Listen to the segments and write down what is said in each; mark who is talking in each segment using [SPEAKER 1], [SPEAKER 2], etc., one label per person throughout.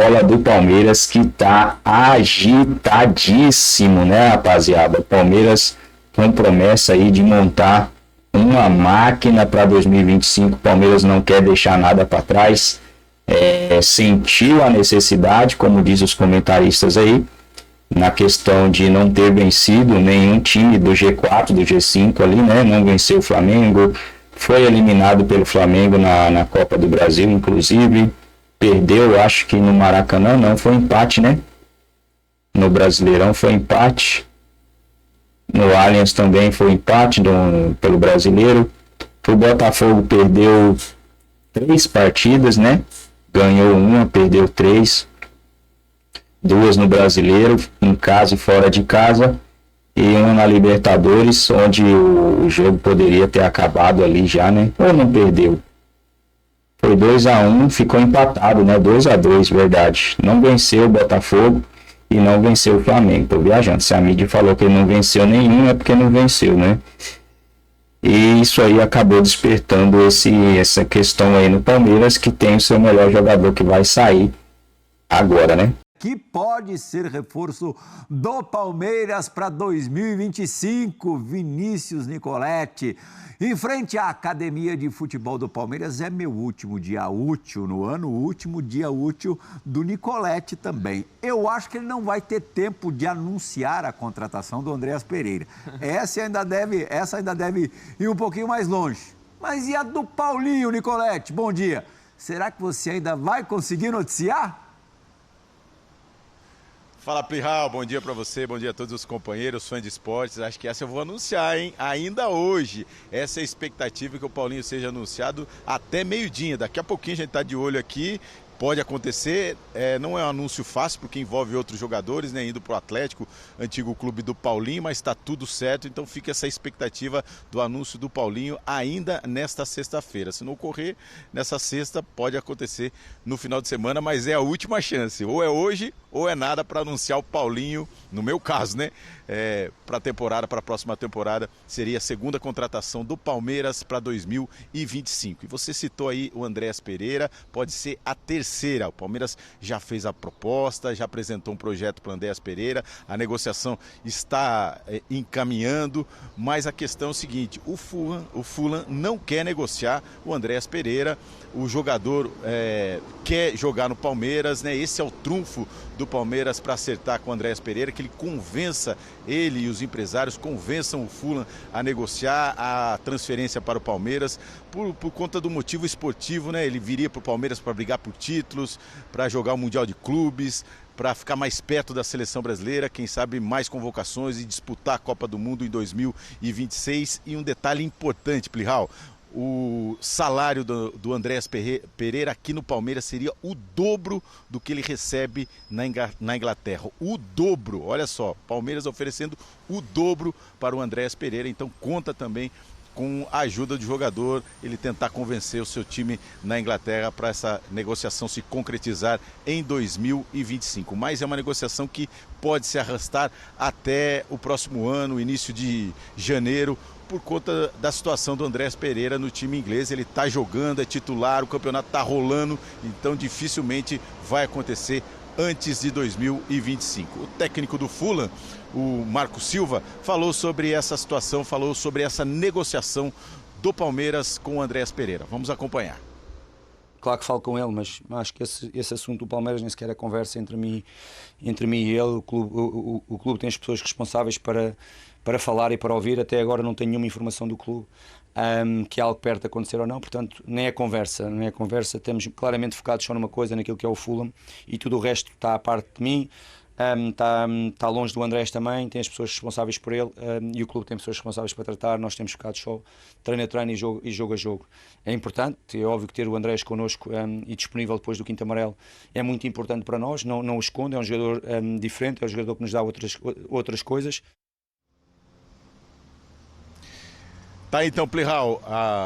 [SPEAKER 1] bola do Palmeiras que tá agitadíssimo, né, rapaziada? O Palmeiras com promessa aí de montar uma máquina para 2025. O Palmeiras não quer deixar nada para trás. Sentiu a necessidade, como diz os comentaristas aí, na questão de não ter vencido nenhum time do G4, do G5 ali, né? Não venceu o Flamengo, foi eliminado pelo Flamengo na Copa do Brasil, inclusive. Perdeu, acho que no Maracanã, não, foi empate, né? No Brasileirão foi empate. No Allianz também foi empate pelo Brasileiro. O Botafogo perdeu 3 partidas, né? Ganhou 1, perdeu 3. 2 no Brasileiro, em casa e fora de casa. E 1 na Libertadores, onde o jogo poderia ter acabado ali já, né? Ou não perdeu? Foi 2-1, ficou empatado, né? 2-2, verdade. Não venceu o Botafogo e não venceu o Flamengo. Tô viajando. Se a mídia falou que ele não venceu nenhum, é porque não venceu, né? E isso aí acabou despertando essa questão aí no Palmeiras, que tem o seu melhor jogador que vai sair agora, né?
[SPEAKER 2] Que pode ser reforço do Palmeiras para 2025, Vinícius Nicoletti. Em frente à Academia de Futebol do Palmeiras, é meu último dia útil no ano, o último dia útil do Nicoletti também. Eu acho que ele não vai ter tempo de anunciar a contratação do Andréas Pereira. Essa ainda deve ir um pouquinho mais longe. Mas e a do Paulinho, Nicoletti? Bom dia. Será que você ainda vai conseguir noticiar?
[SPEAKER 3] Fala, Plihal, bom dia para você, bom dia a todos os companheiros, fãs de esportes. Acho que essa eu vou anunciar, hein? Ainda hoje. Essa é a expectativa, que o Paulinho seja anunciado até meio-dia. Daqui a pouquinho a gente tá de olho aqui. Pode acontecer, não é um anúncio fácil porque envolve outros jogadores, né, indo para o Atlético, antigo clube do Paulinho, mas está tudo certo, então fica essa expectativa do anúncio do Paulinho ainda nesta sexta-feira. Se não ocorrer nessa sexta, pode acontecer no final de semana, mas é a última chance, ou é hoje ou é nada para anunciar o Paulinho, no meu caso, né, para a próxima temporada, seria a segunda contratação do Palmeiras para 2025. E você citou aí o Andréas Pereira, pode ser a terceira. O Palmeiras já fez a proposta, já apresentou um projeto para o Andréas Pereira, a negociação está encaminhando, mas a questão é o seguinte, o Fulham não quer negociar o Andréas Pereira, o jogador quer jogar no Palmeiras, né? Esse é o trunfo do Palmeiras para acertar com o Andréas Pereira, que ele e os empresários convençam o Fulham a negociar a transferência para o Palmeiras, por conta do motivo esportivo, né? Ele viria para o Palmeiras para brigar por títulos, para jogar o Mundial de Clubes, para ficar mais perto da seleção brasileira, quem sabe mais convocações e disputar a Copa do Mundo em 2026. E um detalhe importante, Plihal, o salário do Andréas Pereira aqui no Palmeiras seria o dobro do que ele recebe na Inglaterra. O dobro, olha só, Palmeiras oferecendo o dobro para o Andréas Pereira, então conta também com a ajuda do jogador, ele tentar convencer o seu time na Inglaterra para essa negociação se concretizar em 2025. Mas é uma negociação que pode se arrastar até o próximo ano, início de janeiro, por conta da situação do Andréas Pereira no time inglês. Ele está jogando, é titular, o campeonato está rolando, então dificilmente vai acontecer antes de 2025. O técnico do Fulham, o Marco Silva, falou sobre essa situação, falou sobre essa negociação do Palmeiras com o Andréas Pereira. Vamos acompanhar.
[SPEAKER 4] Claro que falo com ele, mas acho que esse assunto do Palmeiras nem sequer é conversa entre mim e ele. O clube tem as pessoas responsáveis para falar e para ouvir. Até agora não tenho nenhuma informação do clube que é algo perto de acontecer ou não, portanto nem é conversa, estamos claramente focados só numa coisa, naquilo que é o Fulham, e tudo o resto está à parte de mim. Está longe do Andrés também, tem as pessoas responsáveis por ele, e o clube tem pessoas responsáveis para tratar. Nós temos ficado só treino a treino e jogo a jogo. É importante, é óbvio que ter o Andrés connosco e disponível depois do quinto amarelo é muito importante para nós, não o escondo, é um jogador diferente, é um jogador que nos dá outras coisas.
[SPEAKER 3] Tá, então, Plihal,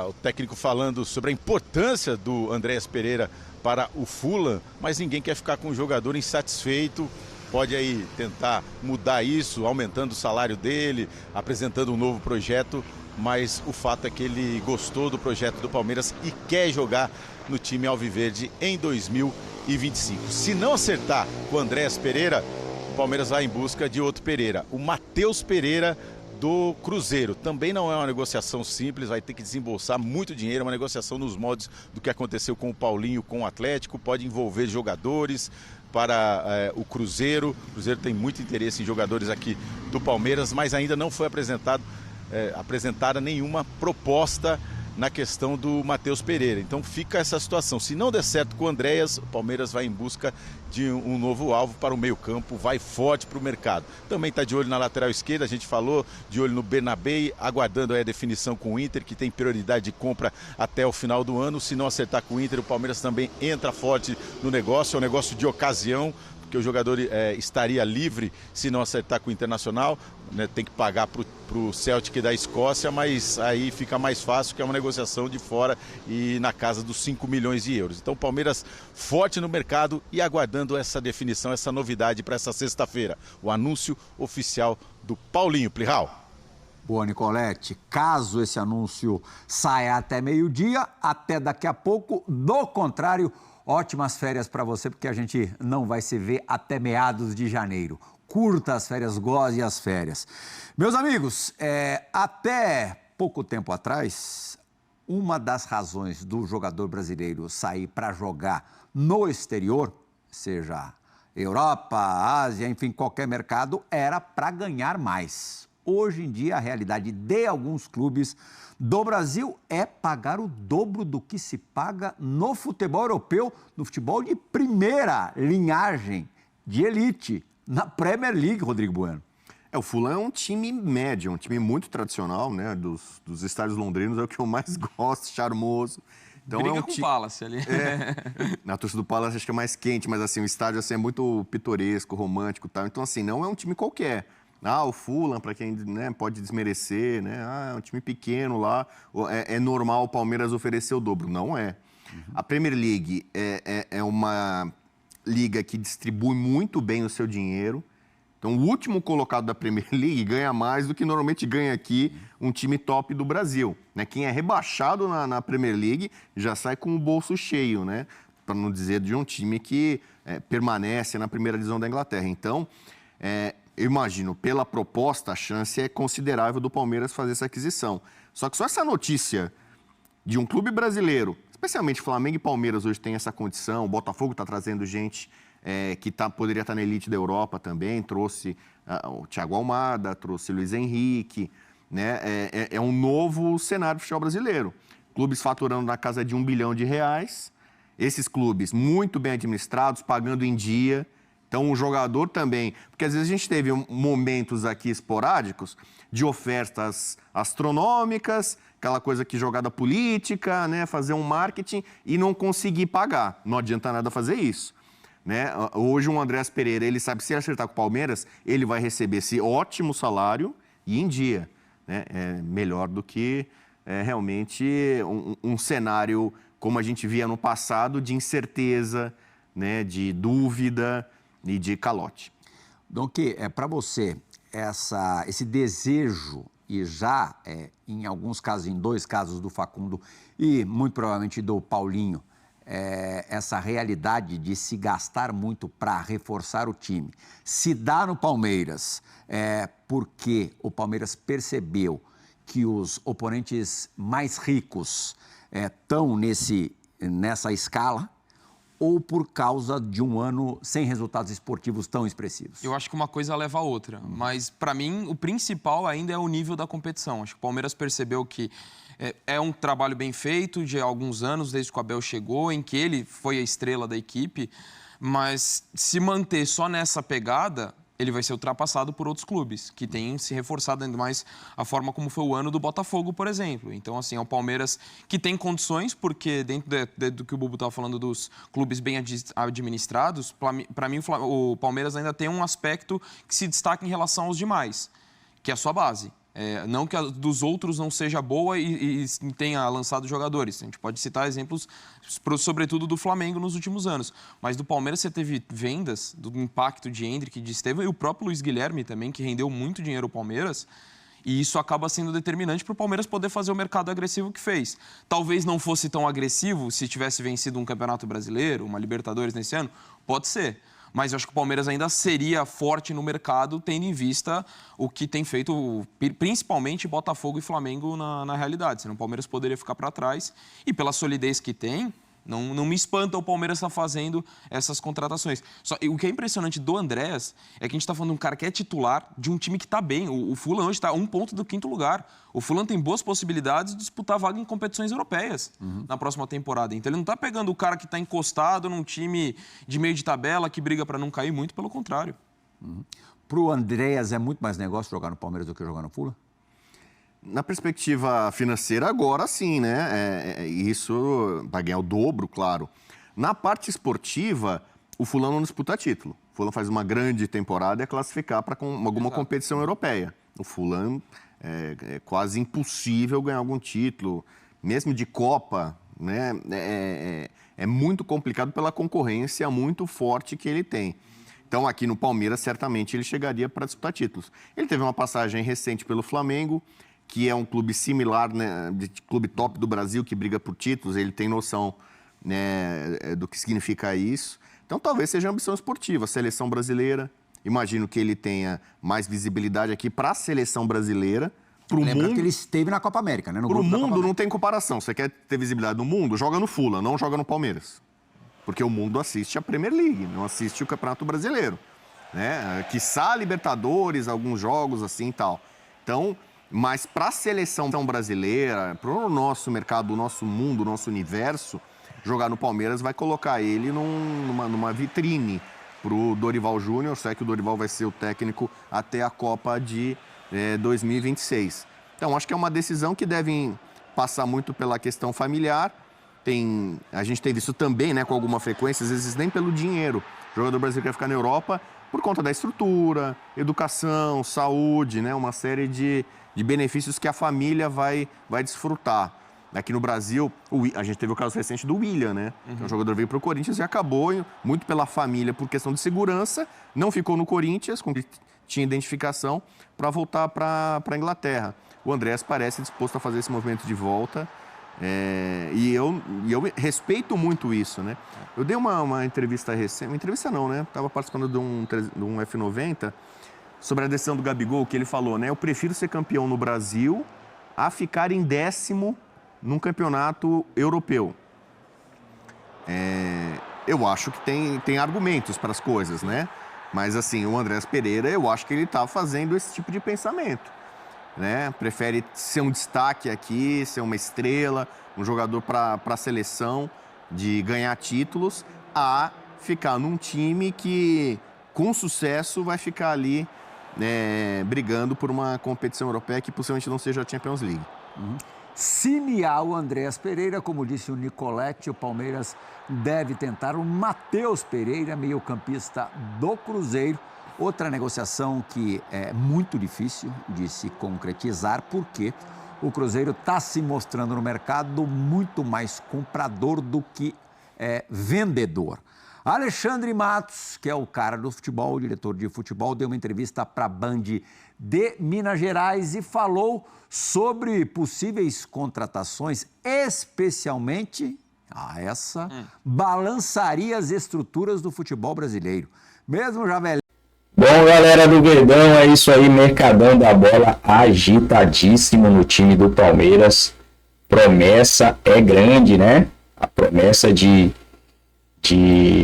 [SPEAKER 3] o técnico falando sobre a importância do Andréas Pereira para o Fulham, mas ninguém quer ficar com um jogador insatisfeito. Pode aí tentar mudar isso, aumentando o salário dele, apresentando um novo projeto, mas o fato é que ele gostou do projeto do Palmeiras e quer jogar no time alviverde em 2025. 2025. Se não acertar com o Andréas Pereira, o Palmeiras vai em busca de outro Pereira, o Matheus Pereira do Cruzeiro. Também não é uma negociação simples, vai ter que desembolsar muito dinheiro, uma negociação nos moldes do que aconteceu com o Paulinho, com o Atlético, pode envolver jogadores para o Cruzeiro. O Cruzeiro tem muito interesse em jogadores aqui do Palmeiras, mas ainda não foi apresentada nenhuma proposta na questão do Matheus Pereira. Então fica essa situação. Se não der certo com o Andréas, o Palmeiras vai em busca de um novo alvo para o meio-campo, vai forte para o mercado. Também está de olho na lateral esquerda, a gente falou, de olho no Bernabé, aguardando aí a definição com o Inter, que tem prioridade de compra até o final do ano. Se não acertar com o Inter, o Palmeiras também entra forte no negócio, é um negócio de ocasião, porque o jogador estaria livre se não acertar com o Internacional, né, tem que pagar para o Celtic da Escócia, mas aí fica mais fácil, que é uma negociação de fora e na casa dos 5 milhões de euros. Então o Palmeiras forte no mercado e aguardando essa definição, essa novidade para essa sexta-feira, o anúncio oficial do Paulinho. Plihal.
[SPEAKER 2] Boa, Nicolete. Caso esse anúncio saia até meio-dia, até daqui a pouco, do contrário, ótimas férias para você, porque a gente não vai se ver até meados de janeiro. Curta as férias, goze as férias. Meus amigos, até pouco tempo atrás, uma das razões do jogador brasileiro sair para jogar no exterior, seja Europa, Ásia, enfim, qualquer mercado, era para ganhar mais. Hoje em dia, a realidade de alguns clubes do Brasil é pagar o dobro do que se paga no futebol europeu, no futebol de primeira linhagem, de elite, na Premier League, Rodrigo Bueno.
[SPEAKER 5] O Fulham é um time médio, um time muito tradicional, né? Dos estádios londrinos, é o que eu mais gosto, charmoso. Então,
[SPEAKER 6] briga com o Palace ali.
[SPEAKER 5] Na torcida do Palace acho que é mais quente, mas assim, o estádio assim, é muito pitoresco, romântico e tal. Então, assim, não é um time qualquer. O Fulham, para quem, né, pode desmerecer, né? É um time pequeno lá, é normal o Palmeiras oferecer o dobro. Não é. A Premier League é uma liga que distribui muito bem o seu dinheiro. Então, o último colocado da Premier League ganha mais do que normalmente ganha aqui um time top do Brasil, né? Quem é rebaixado na Premier League já sai com o bolso cheio, né? Para não dizer de um time que permanece na primeira divisão da Inglaterra. Então, eu imagino, pela proposta, a chance é considerável do Palmeiras fazer essa aquisição. Só que só essa notícia de um clube brasileiro, especialmente Flamengo e Palmeiras hoje tem essa condição, o Botafogo está trazendo gente que poderia estar na elite da Europa também, trouxe o Thiago Almada, trouxe o Luiz Henrique, né? É um novo cenário do futebol brasileiro. Clubes faturando na casa de R$1 bilhão, esses clubes muito bem administrados, pagando em dia. Então, o jogador também... Porque, às vezes, a gente teve momentos aqui esporádicos de ofertas astronômicas, aquela coisa que jogada política, né? Fazer um marketing e não conseguir pagar. Não adianta nada fazer isso, né? Hoje, o Andréas Pereira, ele sabe que se ele acertar com o Palmeiras, ele vai receber esse ótimo salário e em dia, né? É melhor do que realmente um cenário como a gente via no passado, de incerteza, né? De dúvida e de calote.
[SPEAKER 2] Donque, para você, esse desejo, e já em alguns casos, em 2 casos do Facundo e muito provavelmente do Paulinho, essa realidade de se gastar muito para reforçar o time, se dá no Palmeiras, porque o Palmeiras percebeu que os oponentes mais ricos estão nessa escala, ou por causa de um ano sem resultados esportivos tão expressivos?
[SPEAKER 6] Eu acho que uma coisa leva a outra, mas para mim o principal ainda é o nível da competição. Acho que o Palmeiras percebeu que é um trabalho bem feito de alguns anos, desde que o Abel chegou, em que ele foi a estrela da equipe, mas se manter só nessa pegada, ele vai ser ultrapassado por outros clubes, que têm se reforçado ainda mais a forma como foi o ano do Botafogo, por exemplo. Então, assim, é o Palmeiras que tem condições, porque dentro do que o Bubu estava falando dos clubes bem administrados, para mim o Palmeiras ainda tem um aspecto que se destaca em relação aos demais, que é a sua base. Não que a dos outros não seja boa e tenha lançado jogadores. A gente pode citar exemplos, sobretudo do Flamengo nos últimos anos. Mas do Palmeiras você teve vendas, do impacto de Endrick, de Estevão e o próprio Luiz Guilherme também, que rendeu muito dinheiro ao Palmeiras. E isso acaba sendo determinante para o Palmeiras poder fazer o mercado agressivo que fez. Talvez não fosse tão agressivo se tivesse vencido um Campeonato Brasileiro, uma Libertadores nesse ano, pode ser. Mas eu acho que o Palmeiras ainda seria forte no mercado, tendo em vista o que tem feito, principalmente Botafogo e Flamengo na realidade. Senão o Palmeiras poderia ficar para trás. E pela solidez que tem, não me espanta o Palmeiras estar fazendo essas contratações. O que é impressionante do Andrés é que a gente está falando de um cara que é titular de um time que está bem. O Fulham hoje está a 1 ponto do 5º lugar. O Fulham tem boas possibilidades de disputar vaga em competições europeias na próxima temporada. Então ele não está pegando o cara que está encostado num time de meio de tabela que briga para não cair, muito pelo contrário.
[SPEAKER 2] Para o Andrés é muito mais negócio jogar no Palmeiras do que jogar no Fulham?
[SPEAKER 5] Na perspectiva financeira, agora sim, né? Isso vai ganhar o dobro, claro. Na parte esportiva, o Fulham não disputa título. O Fulham faz uma grande temporada e é classificar para alguma competição europeia. O Fulham é quase impossível ganhar algum título, mesmo de Copa, né? É muito complicado pela concorrência muito forte que ele tem. Então, aqui no Palmeiras, certamente ele chegaria para disputar títulos. Ele teve uma passagem recente pelo Flamengo, que é um clube similar, né, de clube top do Brasil, que briga por títulos, ele tem noção, né, do que significa isso. Então, talvez seja ambição esportiva. Seleção brasileira, imagino que ele tenha mais visibilidade aqui para a seleção brasileira.
[SPEAKER 2] Lembra que ele esteve na Copa América, né?
[SPEAKER 5] Para o mundo não tem comparação. Você quer ter visibilidade no mundo? Joga no Fulham, não joga no Palmeiras. Porque o mundo assiste a Premier League, não assiste o Campeonato Brasileiro, né? Quiçá a Libertadores, alguns jogos assim e tal. Então, mas para a seleção brasileira, para o nosso mercado, o nosso mundo, o nosso universo, jogar no Palmeiras vai colocar ele numa vitrine para o Dorival Júnior. Só é que o Dorival vai ser o técnico até a Copa de 2026. Então, acho que é uma decisão que deve passar muito pela questão familiar. A gente tem visto também, né, com alguma frequência, às vezes nem pelo dinheiro. O jogador brasileiro quer ficar na Europa por conta da estrutura, educação, saúde, né, uma série de benefícios que a família vai desfrutar. Aqui no Brasil, a gente teve o caso recente do William, né? O jogador veio para o Corinthians e acabou, muito pela família, por questão de segurança, não ficou no Corinthians, com que tinha identificação, para voltar para a Inglaterra. O Andrés parece disposto a fazer esse movimento de volta. E eu respeito muito isso, né? Eu dei uma entrevista recente, uma entrevista não, né? Estava participando de um F90 sobre a decisão do Gabigol, que ele falou, né? Eu prefiro ser campeão no Brasil a ficar em 10º num campeonato europeu. Eu acho que tem argumentos para as coisas, né? Mas assim, o Andrés Pereira, eu acho que ele está fazendo esse tipo de pensamento, né? Prefere ser um destaque aqui, ser uma estrela, um jogador para a seleção, de ganhar títulos, a ficar num time que, com sucesso, vai ficar ali, né, brigando por uma competição europeia que possivelmente não seja a Champions League.
[SPEAKER 2] Cinear o Andrés Pereira, como disse o Nicoletti, o Palmeiras deve tentar o Matheus Pereira, meio-campista do Cruzeiro. Outra negociação que é muito difícil de se concretizar, porque o Cruzeiro está se mostrando no mercado muito mais comprador do que vendedor. Alexandre Matos, que é o cara do futebol, o diretor de futebol, deu uma entrevista para a Band de Minas Gerais e falou sobre possíveis contratações, especialmente essa balançaria as estruturas do futebol brasileiro. Mesmo já velho.
[SPEAKER 1] Bom, galera do Verdão, é isso aí, mercadão da bola agitadíssimo no time do Palmeiras. Promessa é grande, né? A promessa de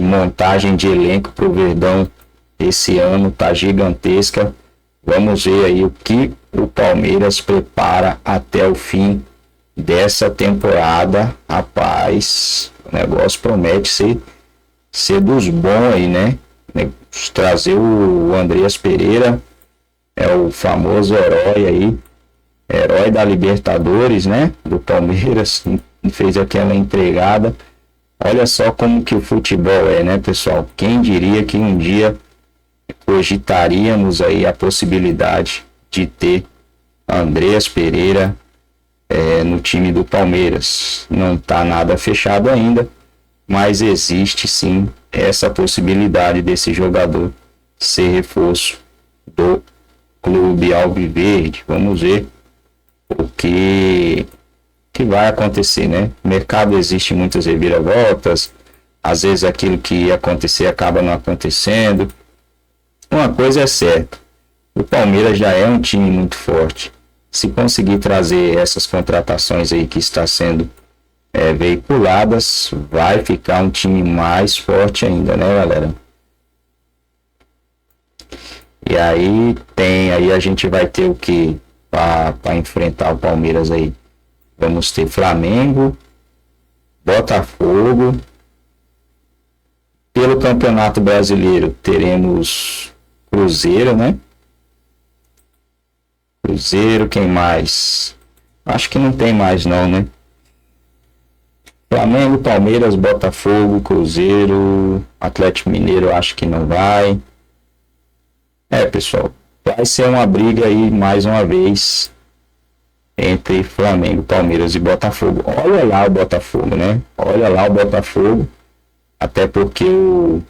[SPEAKER 1] montagem de elenco para o Verdão esse ano tá gigantesca. Vamos ver aí o que o Palmeiras prepara até o fim dessa temporada. Rapaz, o negócio promete ser dos bons aí, né? Trazer o Andrés Pereira, é o famoso herói aí, herói da Libertadores, né? Do Palmeiras, fez aquela entregada. Olha só como que o futebol é, né, pessoal? Quem diria que um dia cogitaríamos aí a possibilidade de ter Andrés Pereira no time do Palmeiras. Não está nada fechado ainda, mas existe sim essa possibilidade desse jogador ser reforço do clube alviverde. Vamos ver o que vai acontecer, né? No mercado existe muitas reviravoltas, às vezes aquilo que ia acontecer acaba não acontecendo. Uma coisa é certa, o Palmeiras já é um time muito forte. Se conseguir trazer essas contratações aí que está sendo veiculadas, vai ficar um time mais forte ainda, né, galera? E aí a gente vai ter o que para enfrentar o Palmeiras aí? Vamos ter Flamengo, Botafogo. Pelo Campeonato Brasileiro teremos Cruzeiro, né? Cruzeiro, quem mais? Acho que não tem mais não, né? Flamengo, Palmeiras, Botafogo, Cruzeiro, Atlético Mineiro, acho que não vai. Pessoal, vai ser uma briga aí mais uma vez entre Flamengo, Palmeiras e Botafogo. Olha lá o Botafogo, né? Olha lá o Botafogo. Até porque o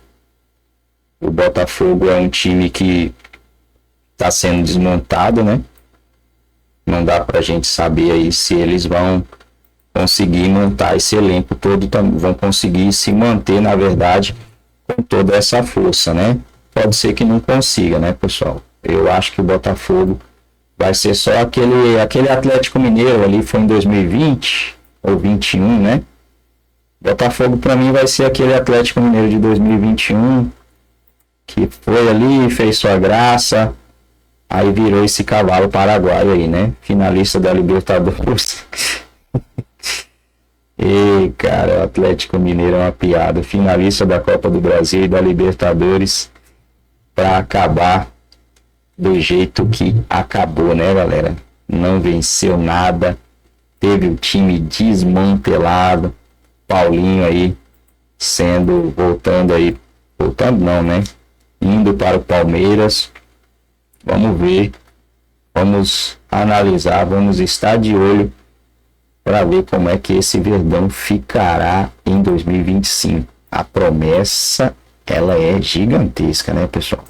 [SPEAKER 1] Botafogo é um time que está sendo desmontado, né? Não dá pra gente saber aí se eles vão conseguir montar esse elenco todo, vão conseguir se manter, na verdade, com toda essa força, né? Pode ser que não consiga, né, pessoal? Eu acho que o Botafogo vai ser só aquele Atlético Mineiro ali, foi em 2020 ou 21, né? Botafogo para mim vai ser aquele Atlético Mineiro de 2021 que foi ali, fez sua graça, aí virou esse cavalo paraguaio aí, né? Finalista da Libertadores. E cara, o Atlético Mineiro é uma piada. Finalista da Copa do Brasil e da Libertadores para acabar do jeito que acabou, né, galera? Não venceu nada, teve o time desmantelado. Paulinho aí voltando não, né? Indo para o Palmeiras. Vamos ver, vamos analisar, vamos estar de olho para ver como é que esse Verdão ficará em 2025. A promessa, ela é gigantesca, né, pessoal?